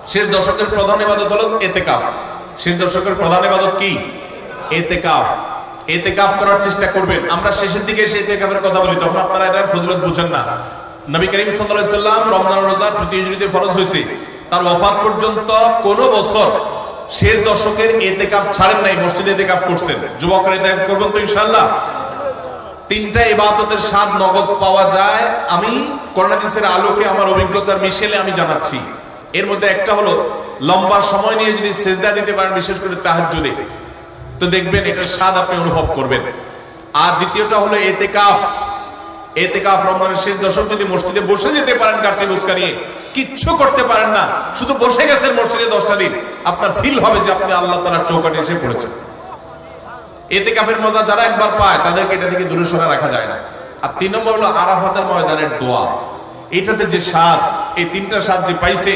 শেষ দশকের প্রধান ইবাদত হলো ইতিকাফ। শেষ দশকের প্রধান ইবাদত কি? ইতিকাফ। ইতিকাফ করার চেষ্টা করবেন। আমরা শেষের দিকে এসে ইতিকাফের কথা বলি, তখন আপনারা এটার ফজিলত বুঝেন না। নবী করিম সাল্লাল্লাহু আলাইহি সাল্লাম রমজান রোজা তৃতীয় হিজরিতে ফরজ হয়েছে, তার ওয়াফাত পর্যন্ত কোন বছর শেষ দশকের ইতিকাফ ছাড়েন নাই, মসজিদে ইতিকাফ করছেন। যুবকরা ইতিকাফ করবেন তো ইনশাআল্লাহ। তিনটা ইবাদতের স্বাদ নগদ পাওয়া যায়, আমি কোরআন হাদিসের আলোকে আমার অভিজ্ঞতার মিশেলে আমি জানাচ্ছি। এর মধ্যে একটা হলো লম্বা সময় নিয়ে যদি সিজদা দিতে পারেন, বিশেষ করে তাহাজ্জুদে, তো দেখবেন এটার স্বাদ আপনি অনুভব করবেন। আর দ্বিতীয়টা হলো ইতিকাফ। ইতিকাফ রমজানের শেষ দশক যদি মসজিদে বসে যেতে পারেন, কাটতে বুসকা নিয়ে কিচ্ছু করতে পারেন না, শুধু বসে গেছেন মসজিদে 10টা দিন, আপনার ফিল হবে যে আপনি আল্লাহ তাআলার চৌকাঠে এসে পড়েছেন। ইতিকাফের মজা যারা একবার পায় তাদেরকে এটা থেকে দূরে সরে রাখা যায় না। আর 3 নম্বর হলো আরাফাতের ময়দানের দোয়া। এটাতে যে স্বাদ, এই তিনটা স্বাদ যে পাইছে